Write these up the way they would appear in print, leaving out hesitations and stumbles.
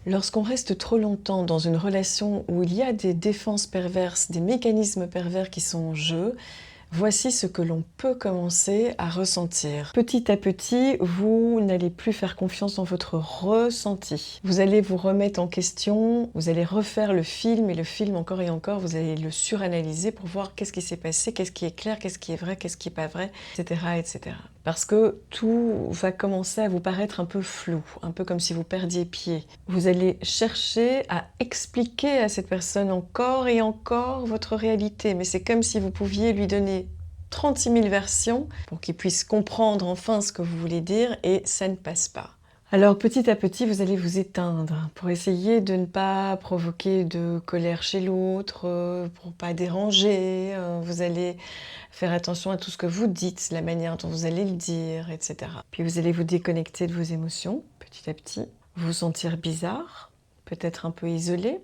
Lorsqu'on reste trop longtemps dans une relation où il y a des défenses perverses, des mécanismes pervers qui sont en jeu, voici ce que l'on peut commencer à ressentir. Petit à petit, vous n'allez plus faire confiance dans votre ressenti. Vous allez vous remettre en question, vous allez refaire le film, et le film encore et encore, vous allez le suranalyser pour voir qu'est-ce qui s'est passé, qu'est-ce qui est clair, qu'est-ce qui est vrai, qu'est-ce qui n'est pas vrai, etc., etc. Parce que tout va commencer à vous paraître un peu flou, un peu comme si vous perdiez pied. Vous allez chercher à expliquer à cette personne encore et encore votre réalité, mais c'est comme si vous pouviez lui donner 36 000 versions pour qu'il puisse comprendre enfin ce que vous voulez dire, et ça ne passe pas. Alors petit à petit, vous allez vous éteindre pour essayer de ne pas provoquer de colère chez l'autre, pour ne pas déranger. Vous allez faire attention à tout ce que vous dites, la manière dont vous allez le dire, etc. Puis vous allez vous déconnecter de vos émotions petit à petit, vous sentir bizarre, peut-être un peu isolé,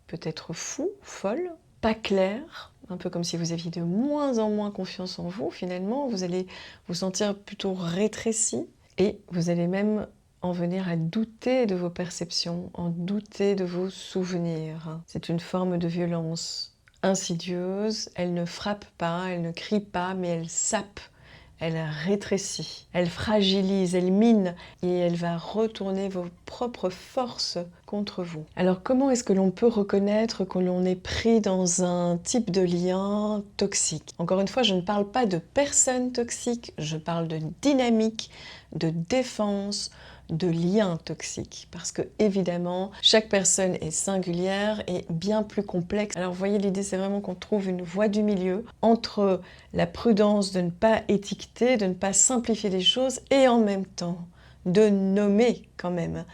peut-être fou, folle, pas clair, un peu comme si vous aviez de moins en moins confiance en vous finalement. Vous allez vous sentir plutôt rétréci, et vous allez même en venir à douter de vos perceptions, en douter de vos souvenirs. C'est une forme de violence insidieuse, elle ne frappe pas, elle ne crie pas, mais elle sape, elle rétrécit, elle fragilise, elle mine, et elle va retourner vos propres forces contre vous. Alors comment est-ce que l'on peut reconnaître que l'on est pris dans un type de lien toxique? Encore une fois, je ne parle pas de personnes toxiques, je parle de dynamique, de défense, de liens toxiques, parce que évidemment chaque personne est singulière et bien plus complexe. Alors vous voyez, l'idée c'est vraiment qu'on trouve une voie du milieu entre la prudence de ne pas étiqueter, de ne pas simplifier les choses, et en même temps de nommer quand même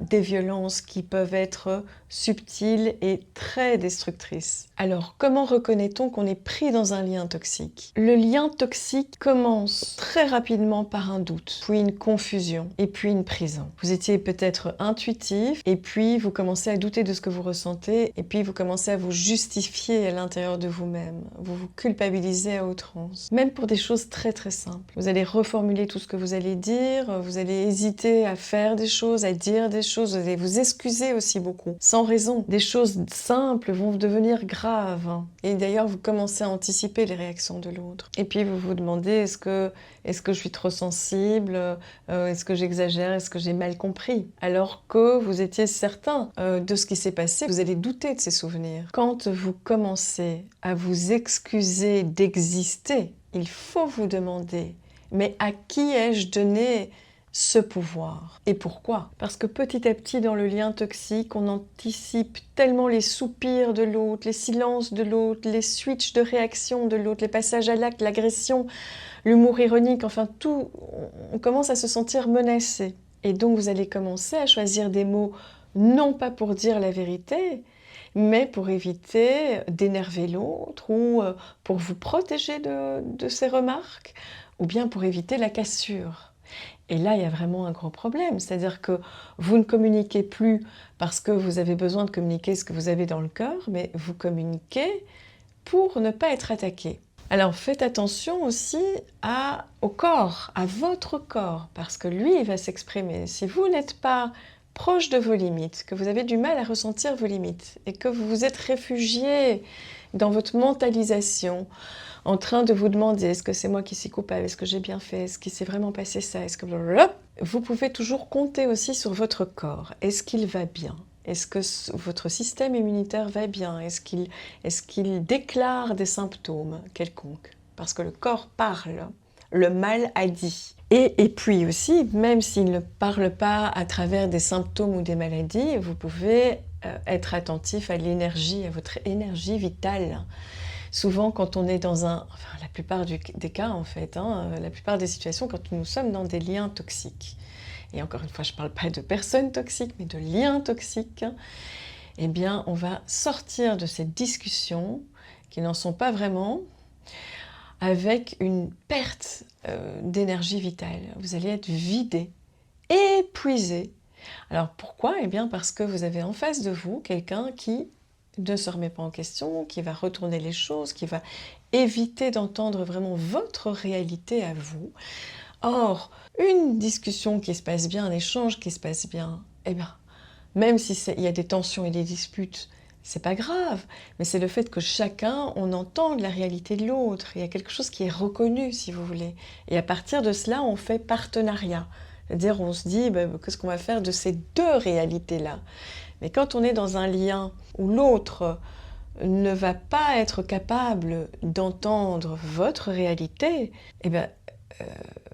des violences qui peuvent être subtiles et très destructrices. Alors, comment reconnaît-on qu'on est pris dans un lien toxique? Le lien toxique commence très rapidement par un doute, puis une confusion, et puis une prison. Vous étiez peut-être intuitif, et puis vous commencez à douter de ce que vous ressentez, et puis vous commencez à vous justifier à l'intérieur de vous-même. Vous vous culpabilisez à outrance, même pour des choses très très simples. Vous allez reformuler tout ce que vous allez dire, vous allez hésiter à faire des choses, à dire des choses, vous allez vous excuser aussi beaucoup, sans raison. Des choses simples vont devenir graves. Et d'ailleurs, vous commencez à anticiper les réactions de l'autre. Et puis vous vous demandez, est-ce que je suis trop sensible? Est-ce que j'exagère? Est-ce que j'ai mal compris? Alors que vous étiez certain de ce qui s'est passé, vous allez douter de ces souvenirs. Quand vous commencez à vous excuser d'exister, il faut vous demander, mais à qui ai-je donné ce pouvoir? Et pourquoi? Parce que petit à petit, dans le lien toxique, on anticipe tellement les soupirs de l'autre, les silences de l'autre, les switches de réaction de l'autre, les passages à l'acte, l'agression, l'humour ironique, enfin tout, on commence à se sentir menacé. Et donc vous allez commencer à choisir des mots, non pas pour dire la vérité, mais pour éviter d'énerver l'autre, ou pour vous protéger de ses remarques, ou bien pour éviter la cassure. Et là, il y a vraiment un gros problème, c'est-à-dire que vous ne communiquez plus parce que vous avez besoin de communiquer ce que vous avez dans le cœur, mais vous communiquez pour ne pas être attaqué. Alors faites attention aussi au corps, à votre corps, parce que lui, il va s'exprimer. Si vous n'êtes pas proche de vos limites, que vous avez du mal à ressentir vos limites, et que vous vous êtes réfugié dans votre mentalisation, en train de vous demander, est-ce que c'est moi qui suis coupable, est-ce que j'ai bien fait, est-ce qu'il s'est vraiment passé ça, est-ce que... Vous pouvez toujours compter aussi sur votre corps. Est-ce qu'il va bien? Est-ce que votre système immunitaire va bien? Est-ce qu'il déclare des symptômes quelconques? Parce que le corps parle, le mal a dit. Et puis aussi, même s'il ne parle pas à travers des symptômes ou des maladies, vous pouvez être attentif à l'énergie, à votre énergie vitale. Souvent, quand on est dans enfin la plupart des cas en fait, la plupart des situations, quand nous sommes dans des liens toxiques, et encore une fois, je ne parle pas de personnes toxiques, mais de liens toxiques, eh bien, on va sortir de ces discussions, qui n'en sont pas vraiment, avec une perte d'énergie vitale. Vous allez être vidé, épuisé. Alors pourquoi? Eh bien parce que vous avez en face de vous quelqu'un qui ne se remet pas en question, qui va retourner les choses, qui va éviter d'entendre vraiment votre réalité à vous. Or, une discussion qui se passe bien, un échange qui se passe bien, eh bien, même si il y a des tensions et des disputes, c'est pas grave, mais c'est le fait que chacun, on entende la réalité de l'autre. Il y a quelque chose qui est reconnu, si vous voulez. Et à partir de cela, on fait partenariat. C'est-à-dire, on se dit, ben, qu'est-ce qu'on va faire de ces deux réalités-là? Mais quand on est dans un lien où l'autre ne va pas être capable d'entendre votre réalité, eh ben,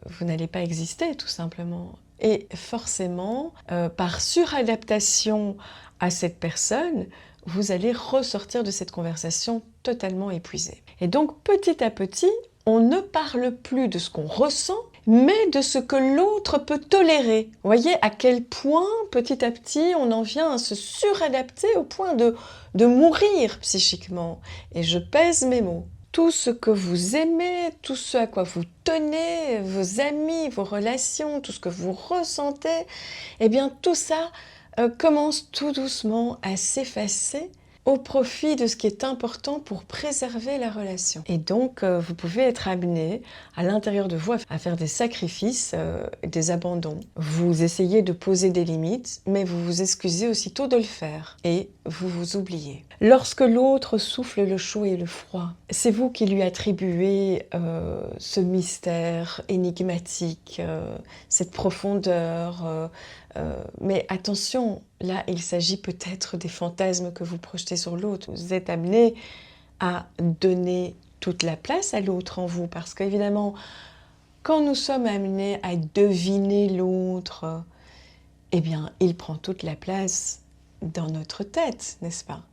vous n'allez pas exister, tout simplement. Et forcément, par suradaptation à cette personne, vous allez ressortir de cette conversation totalement épuisé. Et donc, petit à petit, on ne parle plus de ce qu'on ressent, mais de ce que l'autre peut tolérer. Vous voyez à quel point, petit à petit, on en vient à se suradapter au point de mourir psychiquement. Et je pèse mes mots. Tout ce que vous aimez, tout ce à quoi vous tenez, vos amis, vos relations, tout ce que vous ressentez, eh bien tout ça commence tout doucement à s'effacer au profit de ce qui est important pour préserver la relation. Et donc, vous pouvez être amené à l'intérieur de vous à faire des sacrifices, des abandons. Vous essayez de poser des limites, mais vous vous excusez aussitôt de le faire. Et vous vous oubliez. Lorsque l'autre souffle le chaud et le froid, c'est vous qui lui attribuez ce mystère énigmatique, cette profondeur. Mais attention, là, il s'agit peut-être des fantasmes que vous projetez sur l'autre. Vous êtes amené à donner toute la place à l'autre en vous. Parce qu'évidemment, quand nous sommes amenés à deviner l'autre, eh bien, il prend toute la place dans notre tête, n'est-ce pas?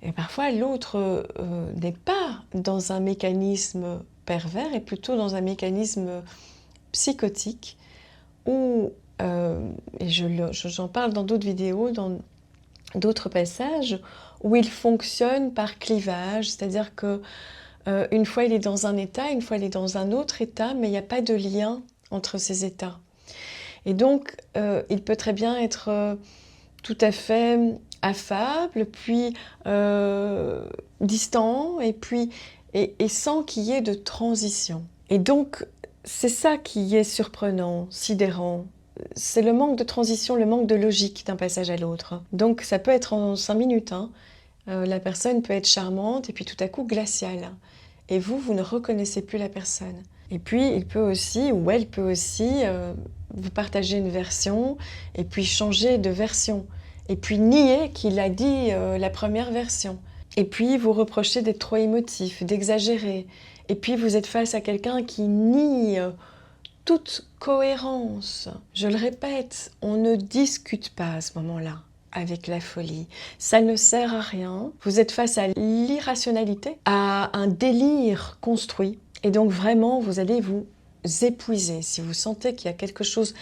Et parfois, l'autre n'est pas dans un mécanisme pervers, et plutôt dans un mécanisme psychotique où, et j'en parle dans d'autres vidéos, dans d'autres passages, où il fonctionne par clivage, c'est-à-dire que une fois il est dans un état, une fois il est dans un autre état, mais il n'y a pas de lien entre ces états. Et donc, il peut très bien être tout à fait affable, puis distant, et sans qu'il y ait de transition. Et donc, c'est ça qui est surprenant, sidérant. C'est le manque de transition, le manque de logique d'un passage à l'autre. Donc, ça peut être en 5 minutes. Hein. La personne peut être charmante et puis tout à coup glaciale. Et vous ne reconnaissez plus la personne. Et puis, il peut aussi, ou elle peut aussi, vous partager une version et puis changer de version. Et puis nier qu'il a dit la première version. Et puis vous reprocher d'être trop émotif, d'exagérer. Et puis vous êtes face à quelqu'un qui nie toute cohérence. Je le répète, on ne discute pas à ce moment-là avec la folie. Ça ne sert à rien. Vous êtes face à l'irrationalité, à un délire construit. Et donc vraiment, vous allez vous épuiser. Si vous sentez qu'il y a quelque chose